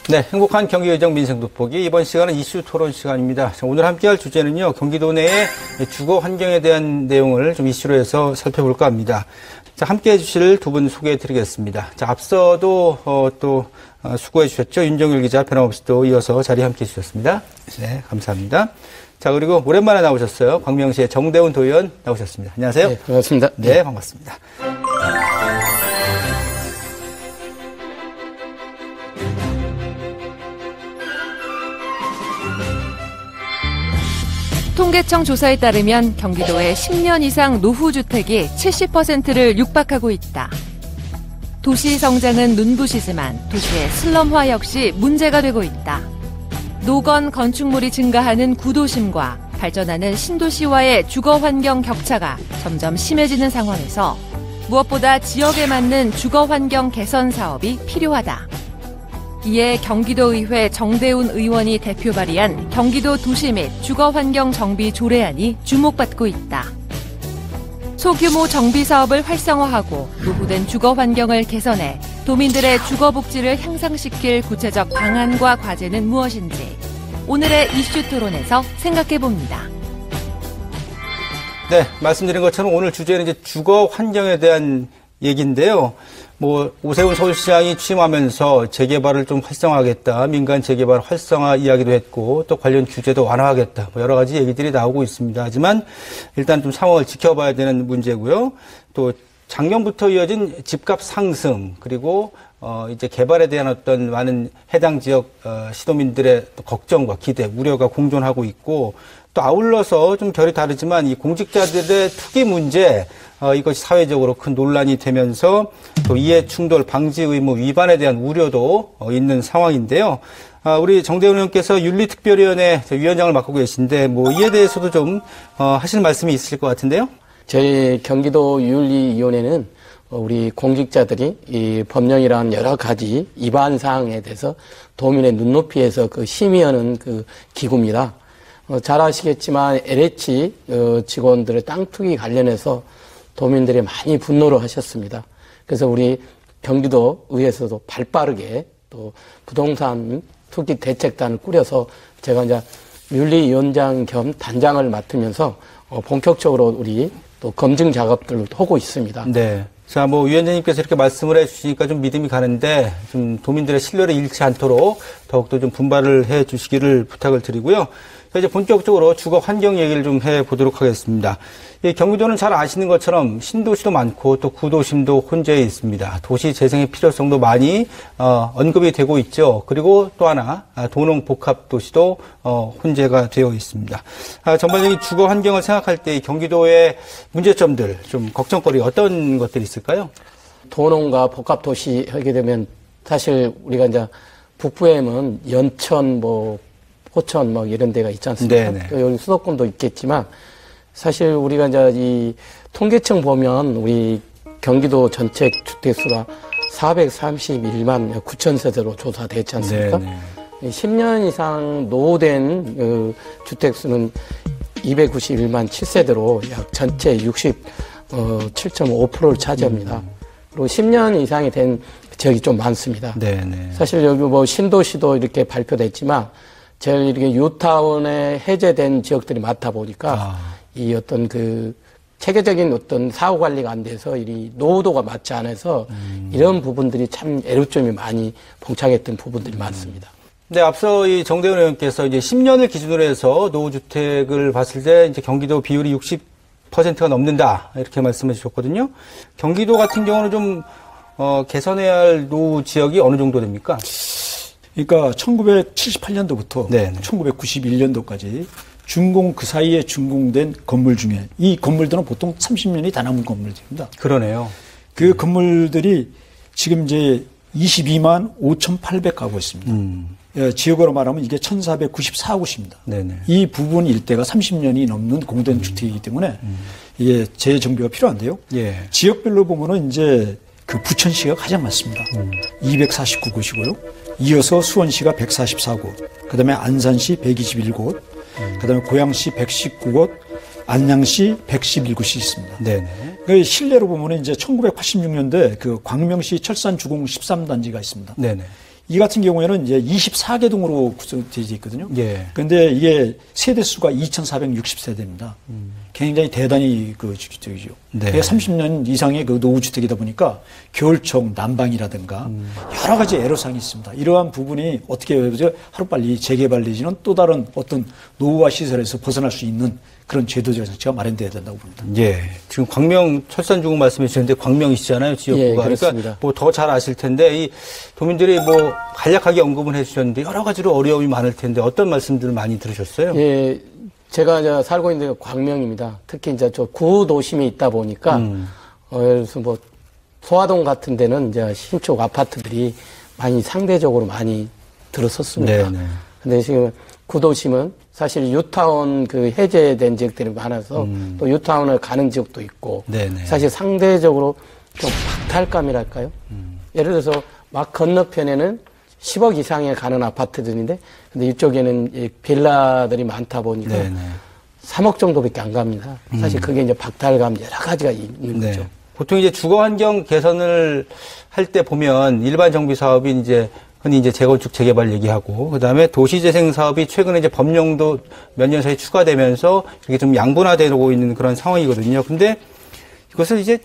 네, 행복한 경기예정 민생 돋보기 이번 시간은 이슈 토론 시간입니다. 자, 오늘 함께할 주제는요, 경기도 내의 주거 환경에 대한 내용을 좀 이슈로 해서 살펴볼까 합니다. 자, 함께해 주실 두 분 소개해드리겠습니다. 자, 앞서도 수고해 주셨죠. 윤정일 기자 변함없이 또 이어서 자리 함께해 주셨습니다. 네, 감사합니다. 자, 그리고 오랜만에 나오셨어요. 광명시의 정대훈 도의원 나오셨습니다. 안녕하세요. 네, 반갑습니다. 네, 반갑습니다. 통계청 조사에 따르면 경기도의 10년 이상 노후주택이 70%를 육박하고 있다. 도시 성장은 눈부시지만 도시의 슬럼화 역시 문제가 되고 있다. 노건 건축물이 증가하는 구도심과 발전하는 신도시와의 주거 환경 격차가 점점 심해지는 상황에서 무엇보다 지역에 맞는 주거 환경 개선 사업이 필요하다. 이에 경기도의회 정대훈 의원이 대표 발의한 경기도 도시 및 주거환경 정비 조례안이 주목받고 있다. 소규모 정비 사업을 활성화하고 노후된 주거환경을 개선해 도민들의 주거복지를 향상시킬 구체적 방안과 과제는 무엇인지 오늘의 이슈 토론에서 생각해봅니다. 네, 말씀드린 것처럼 오늘 주제는 이제 주거환경에 대한 얘기인데요. 오세훈 서울시장이 취임하면서 재개발을 좀 활성화하겠다, 민간 재개발 활성화 이야기도 했고, 또 관련 규제도 완화하겠다, 여러 가지 얘기들이 나오고 있습니다. 하지만 일단 좀 상황을 지켜봐야 되는 문제고요. 또 작년부터 이어진 집값 상승, 그리고 이제 개발에 대한 어떤 많은 해당 지역 시도민들의 걱정과 기대, 우려가 공존하고 있고, 또 아울러서 좀 결이 다르지만 이 공직자들의 투기 문제, 이것이 사회적으로 큰 논란이 되면서 또 이해 충돌 방지 의무 위반에 대한 우려도 있는 상황인데요. 우리 정대훈 의원께서 윤리특별위원회 위원장을 맡고 계신데 이에 대해서도 좀 하실 말씀이 있으실 것 같은데요. 저희 경기도 윤리위원회는 우리 공직자들이 이 법령이라는 여러 가지 위반 사항에 대해서 도민의 눈높이에서 심의하는 기구입니다. 잘 아시겠지만 LH 직원들의 땅 투기 관련해서 도민들이 많이 분노를 하셨습니다. 그래서 우리 경기도 의회에서도 발빠르게 또 부동산 투기 대책단을 꾸려서 제가 이제 윤리위원장 겸 단장을 맡으면서 본격적으로 우리 또 검증 작업들을 하고 있습니다. 네. 자, 위원장님께서 이렇게 말씀을 해주시니까 좀 믿음이 가는데, 좀 도민들의 신뢰를 잃지 않도록 더욱더 좀 분발을 해 주시기를 부탁을 드리고요. 자, 이제 본격적으로 주거 환경 얘기를 좀 해 보도록 하겠습니다. 경기도는 잘 아시는 것처럼 신도시도 많고 또 구도심도 혼재해 있습니다. 도시 재생의 필요성도 많이 언급이 되고 있죠. 그리고 또 하나 도농 복합 도시도 혼재가 되어 있습니다. 전반적인 주거 환경을 생각할 때 경기도의 문제점들, 좀 걱정거리 어떤 것들이 있을까요? 도농과 복합 도시 하게 되면 사실 우리가 이제 북부에는 연천, 포천 이런 데가 있지 않습니까? 또 여기 수도권도 있겠지만 사실 우리가 이제 이 통계청 보면 우리 경기도 전체 주택수가 431만 9천 세대로 조사됐지 않습니까? 10년 이상 노후된 주택수는 291만 7세대로 약 전체 67.5%를 차지합니다. 그리고 10년 이상이 된 지역이 좀 많습니다. 사실 여기 신도시도 이렇게 발표됐지만 제일 이렇게 뉴타운에 해제된 지역들이 많다 보니까 이 어떤 체계적인 어떤 사후 관리가 안 돼서 이 노후도가 맞지 않아서 이런 부분들이 참 애로점이 많이 봉착했던 부분들이 많습니다. 네, 앞서 이 정대훈 의원께서 이제 10년을 기준으로 해서 노후주택을 봤을 때 이제 경기도 비율이 60%가 넘는다 이렇게 말씀해 주셨거든요. 경기도 같은 경우는 좀 개선해야 할 노후 지역이 어느 정도 됩니까? 그러니까 1978년도부터 1991년도까지 준공 그 사이에 준공된 건물 중에 이 건물들은 보통 30년이 다 남은 건물들입니다. 그러네요. 그 건물들이 지금 이제 22만 5,800가구 있습니다. 지역으로 말하면 이게 1,494호입니다. 이 부분 일대가 30년이 넘는 공된 주택이기 때문에 이게 재정비가 필요한데요. 지역별로 보면은 이제 부천시가 가장 많습니다. 249곳이고요. 이어서 수원시가 144곳, 그 다음에 안산시 121곳, 그 다음에 고양시 119곳, 안양시 111곳이 있습니다. 그 실내로 보면 이제 1986년도에 광명시 철산 주공 13단지가 있습니다. 이 같은 경우에는 이제 24개 동으로 구성되어 있거든요. 예. 근데 이게 세대 수가 2,460세대입니다. 굉장히 대단히 그 주택이죠. 네. 30년 이상의 그 노후 주택이다 보니까 겨울청, 난방이라든가 여러 가지 애로사항이 있습니다. 이러한 부분이 어떻게 하루빨리 재개발 내지는 또 다른 어떤 노후화 시설에서 벗어날 수 있는 그런 제도 자체가 마련돼야 된다고 봅니다. 예. 지금 광명 철산주공 말씀해 주셨는데 광명이시잖아요, 지역구가. 예, 그렇습니다. 그러니까 뭐 더 잘 아실 텐데 이 도민들이 뭐 간략하게 언급은 해 주셨는데 여러 가지로 어려움이 많을 텐데 어떤 말씀들을 많이 들으셨어요? 예. 제가 이제 살고 있는 데가 광명입니다. 특히 이제 저 구도심에 있다 보니까 예를 들어서 뭐 소화동 같은 데는 이제 신축 아파트들이 많이 상대적으로 많이 들어섰습니다. 네네. 근데 지금 구도심은 사실 유타운 그 해제된 지역들이 많아서 또 유타운을 가는 지역도 있고 네네. 사실 상대적으로 좀 박탈감이랄까요? 예를 들어서 막 건너편에는 10억 이상에 가는 아파트들인데 근데 이쪽에는 이 빌라들이 많다 보니까 네네. 3억 정도밖에 안 갑니다. 사실 그게 이제 박탈감 여러 가지가 있는 네. 거죠. 보통 이제 주거 환경 개선을 할 때 보면 일반 정비 사업이 이제 흔히 이제 재건축 재개발 얘기하고 그다음에 도시재생 사업이 최근에 이제 법령도 몇 년 사이 추가되면서 이게 좀 양분화되고 있는 그런 상황이거든요. 근데 이것을 이제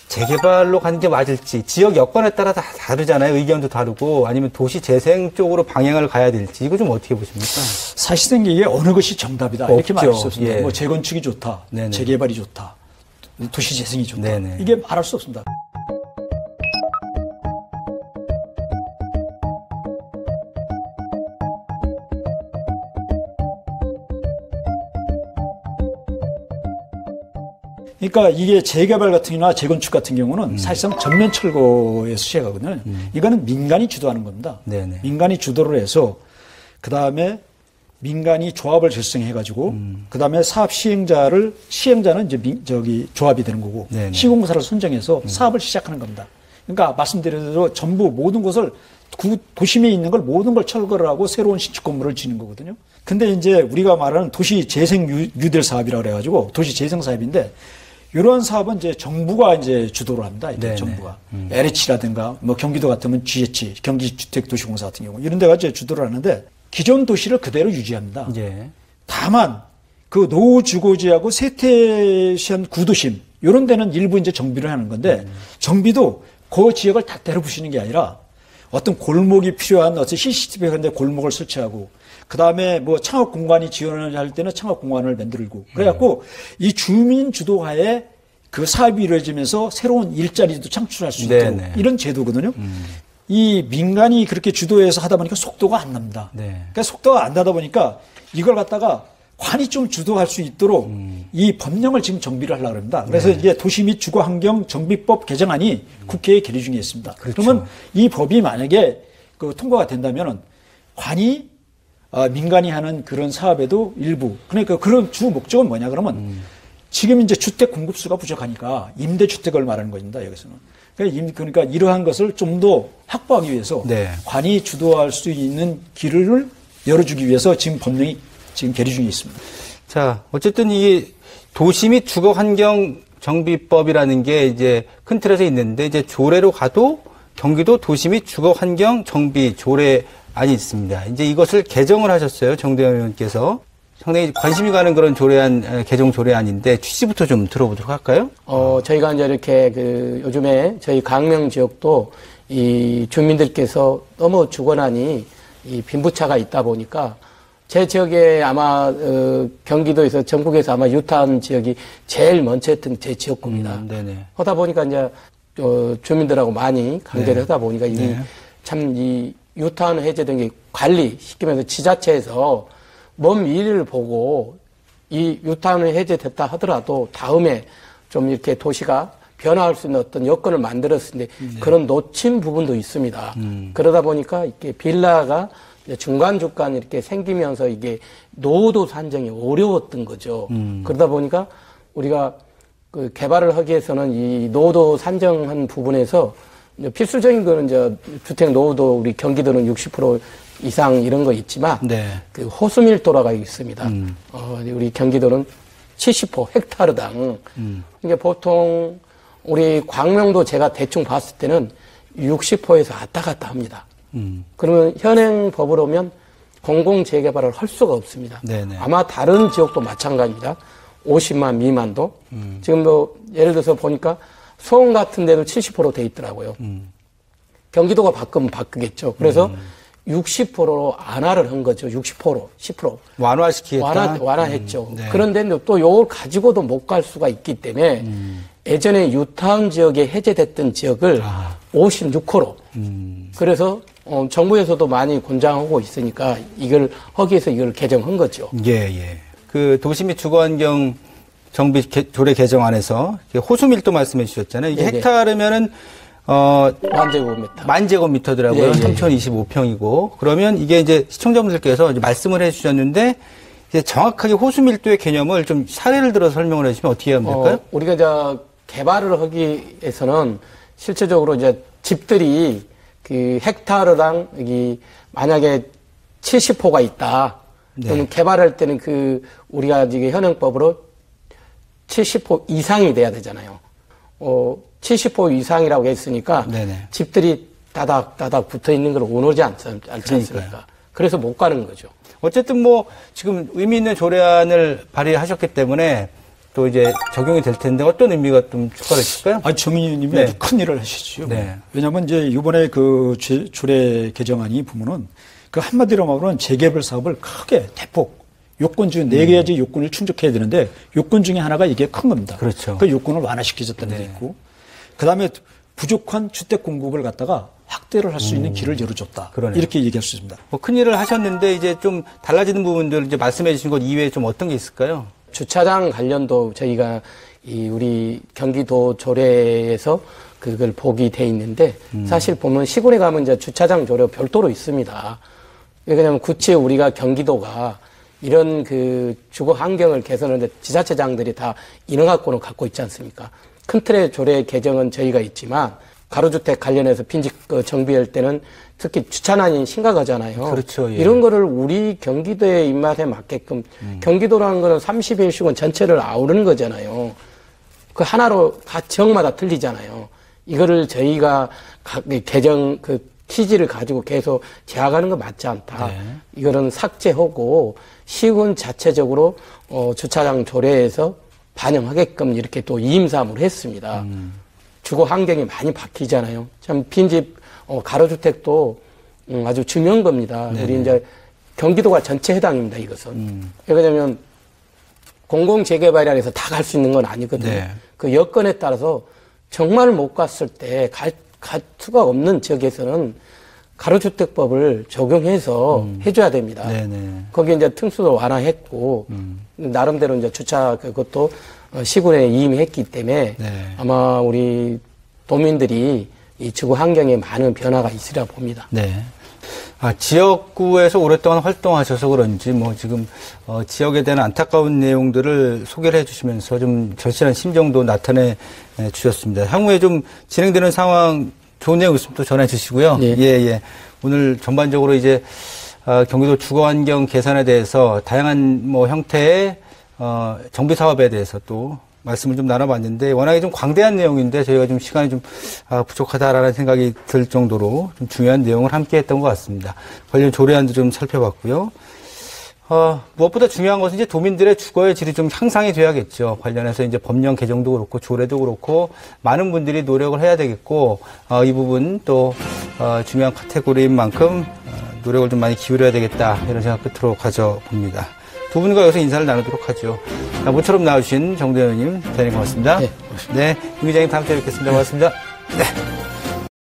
재개발로 가는 게 맞을지 지역 여건에 따라 다 다르잖아요. 의견도 다르고 아니면 도시재생 쪽으로 방향을 가야 될지 이거 좀 어떻게 보십니까? 사실상 이게 어느 것이 정답이다 이렇게 없죠. 말할 수 없습니다. 예. 뭐 재건축이 좋다, 네네. 재개발이 좋다, 도시재생이 좋다 네네. 이게 말할 수 없습니다. 그러니까 이게 재개발 같은 경우나 재건축 같은 경우는 사실상 전면 철거에 수혜가거든요. 이거는 민간이 주도하는 겁니다. 네네. 민간이 주도를 해서 그 다음에 민간이 조합을 결성해가지고 그 다음에 사업 시행자는 이제 조합이 되는 거고 네네. 시공사를 선정해서 사업을 시작하는 겁니다. 그러니까 말씀드린 대로 전부 모든 것을 도심에 있는 걸 모든 걸 철거를 하고 새로운 신축 건물을 짓는 거거든요. 근데 이제 우리가 말하는 도시 재생 뉴딜 사업이라고 그래가지고 도시 재생 사업인데 이러한 사업은 이제 정부가 이제 주도를 합니다. 이제 정부가. LH라든가 뭐 경기도 같으면 GH, 경기주택도시공사 같은 경우 이런 데가 이제 주도를 하는데 기존 도시를 그대로 유지합니다. 예. 다만 그 노후 주거지하고 세태시한 구도심 이런 데는 일부 이제 정비를 하는 건데 정비도 그 지역을 다 때려부시는 게 아니라 어떤 골목이 필요한 어떤 CCTV 같은 데 골목을 설치하고 그 다음에 뭐 창업 공간이 지원을 할 때는 창업 공간을 만들고 그래갖고 이 주민 주도하에 그 사업이 이루어지면서 새로운 일자리도 창출할 수 있도록 네네. 이런 제도거든요. 이 민간이 그렇게 주도해서 하다 보니까 속도가 안 납니다. 네. 그러니까 속도가 안 나다 보니까 이걸 갖다가 관이 좀 주도할 수 있도록 이 법령을 지금 정비를 하려고 합니다. 그래서 이게 도시 및 주거환경 정비법 개정안이 국회에 계류 중에 있습니다. 그렇죠. 그러면 이 법이 만약에 그 통과가 된다면은 관이 민간이 하는 그런 사업에도 일부 그러니까 그런 주 목적은 뭐냐 그러면 지금 이제 주택 공급수가 부족하니까 임대주택을 말하는 겁니다. 여기서는. 그러니까 이러한 것을 좀 더 확보하기 위해서 네. 관이 주도할 수 있는 길을 열어주기 위해서 지금 법령이 지금 계류 중에 있습니다. 자, 어쨌든 이 도시 및 주거 환경 정비법이라는 게 이제 큰 틀에서 있는데 이제 조례로 가도 경기도 도시 및 주거 환경 정비 조례안이 있습니다. 이제 이것을 개정을 하셨어요. 정대현 의원께서. 상당히 관심이 가는 그런 조례안, 개정 조례안인데 취지부터 좀 들어보도록 할까요? 저희가 이제 이렇게 요즘에 저희 강명 지역도 이 주민들께서 너무 주거난이 이 빈부차가 있다 보니까 제 지역에 아마 경기도에서 전국에서 아마 유타운 지역이 제일 먼저 했던 제 지역구입니다. 네네. 하다 보니까 이제 주민들하고 많이 관계를 네. 하다 보니까 네. 참 이 유타운 해제된 게 관리시키면서 지자체에서 먼 미래를 보고 이 유타운이 해제됐다 하더라도 다음에 좀 이렇게 도시가 변화할 수 있는 어떤 여건을 만들었을 때 그런 놓친 부분도 있습니다. 그러다 보니까 이렇게 빌라가 중간중간 이렇게 생기면서 이게 노후도 산정이 어려웠던 거죠. 그러다 보니까 우리가 그 개발을 하기 위해서는 이 노후도 산정한 부분에서 필수적인 거는 이제 주택 노후도 우리 경기도는 60% 이상 이런 거 있지만 네. 그 호수 밀도라가 있습니다. 우리 경기도는 70호 헥타르당. 그러니까 보통 우리 광명도 제가 대충 봤을 때는 60호에서 왔다 갔다 합니다. 그러면 현행 법으로면 공공재개발을 할 수가 없습니다. 네네. 아마 다른 지역도 마찬가지입니다. 50만 미만도. 지금 뭐 예를 들어서 보니까 수원 같은 데도 70% 돼 있더라고요. 경기도가 바꾸면 바꾸겠죠. 그래서 60%로 완화를 한 거죠. 60%, 10%. 완화시키겠다. 완화했죠. 네. 그런데 또 요걸 가지고도 못 갈 수가 있기 때문에 예전에 유타운 지역에 해제됐던 지역을 56%. 그래서 정부에서도 많이 권장하고 있으니까 이걸 하기 위해서 이걸 개정한 거죠. 예, 예. 그 도시 및 주거환경 정비 조례 개정안에서 호수 밀도 말씀해 주셨잖아요. 이게 네네. 헥타르면은 만 제곱미터더라고요. 예, 예. 3025평이고. 그러면 이게 이제 시청자분들께서 이제 말씀을 해 주셨는데 이제 정확하게 호수 밀도의 개념을 좀 사례를 들어서 설명을 해 주시면 어떻게 하면 될까요? 우리가 이제 개발을 하기 위해서는 실제적으로 이제 집들이 그 헥타르당 여기 만약에 70호가 있다. 그러면 개발할 때는 그 우리가 지금 현행법으로 70호 이상이 돼야 되잖아요. 70호 이상이라고 했으니까 네네. 집들이 따닥따닥 붙어 있는 걸 원하지 않지 않습니까? 그래서 못 가는 거죠. 어쨌든 뭐 지금 의미 있는 조례안을 발의하셨기 때문에 또 이제 적용이 될 텐데 어떤 의미가 좀 추가를 있을까요? 정민희 님이 아주 큰 일을 하시죠. 네. 왜냐하면 이제 이번에 그 조례 개정안이 보면은 그 한마디로 말하면 재개발 사업을 크게 대폭 요건 중 4가지 요건을 충족해야 되는데 요건 중에 하나가 이게 큰 겁니다. 그렇죠. 그 요건을 완화시켜줬다는 게 있고 그다음에 부족한 주택 공급을 갖다가 확대를 할 수 있는 길을 열어줬다. 그러네요. 이렇게 얘기할 수 있습니다. 뭐 큰 일을 하셨는데 이제 좀 달라지는 부분들 이제 말씀해 주신 것 이외에 좀 어떤 게 있을까요? 주차장 관련도 저희가 우리 경기도 조례에서 그걸 보기 돼 있는데 사실 보면 시골에 가면 이제 주차장 조례 별도로 있습니다. 왜냐하면 구체 우리가 경기도가 이런 그 주거 환경을 개선하는데 지자체장들이 다 인허가권을 갖고 있지 않습니까? 큰 틀의 조례 개정은 저희가 있지만 가로주택 관련해서 빈집 정비할 때는 특히 주차난이 심각하잖아요. 그렇죠. 예. 이런 거를 우리 경기도의 입맛에 맞게끔 경기도라는 거는 31시군 전체를 아우르는 거잖아요. 그 하나로 각 지역마다 틀리잖아요. 이거를 저희가 개정 취지를 가지고 계속 제약하는 건 맞지 않다. 네. 이거는 삭제하고 시군 자체적으로 주차장 조례에서 반영하게끔 이렇게 또 이임사업을 했습니다. 주거 환경이 많이 바뀌잖아요. 참 빈집 가로주택도 아주 중요한 겁니다. 네네. 우리 이제 경기도가 전체 해당입니다. 이것은 왜냐하면 공공재개발이라서 다 갈 수 있는 건 아니거든요. 네. 그 여건에 따라서 정말 못 갔을 때 갈 수가 없는 지역에서는 가로주택법을 적용해서 해줘야 됩니다. 네네. 거기에 이제 층수도 완화했고 나름대로 이제 주차 그것도 시군에 이임했기 때문에 네. 아마 우리 도민들이 이 주거 환경에 많은 변화가 있으리라 봅니다. 네. 지역구에서 오랫동안 활동하셔서 그런지 뭐 지금 지역에 대한 안타까운 내용들을 소개를 해주시면서 좀 절실한 심정도 나타내 주셨습니다. 향후에 좀 진행되는 상황 좋은 내용 있으면 또 전해 주시고요. 네. 예. 오늘 전반적으로 이제 경기도 주거환경 개선에 대해서 다양한 뭐 형태의 정비 사업에 대해서 또 말씀을 좀 나눠봤는데 워낙에 좀 광대한 내용인데 저희가 좀 시간이 좀 부족하다라는 생각이 들 정도로 좀 중요한 내용을 함께 했던 것 같습니다. 관련 조례안도 좀 살펴봤고요. 무엇보다 중요한 것은 이제 도민들의 주거의 질이 좀 향상이 돼야겠죠. 관련해서 이제 법령 개정도 그렇고 조례도 그렇고 많은 분들이 노력을 해야 되겠고 이 부분 또 중요한 카테고리인 만큼 노력을 좀 많이 기울여야 되겠다 이런 생각 끝으로 가져봅니다. 두 분과 여기서 인사를 나누도록 하죠. 모처럼 나오신 정대현님 대단히 고맙습니다. 네, 네, 임 기자님 다음 주에 뵙겠습니다. 고맙습니다.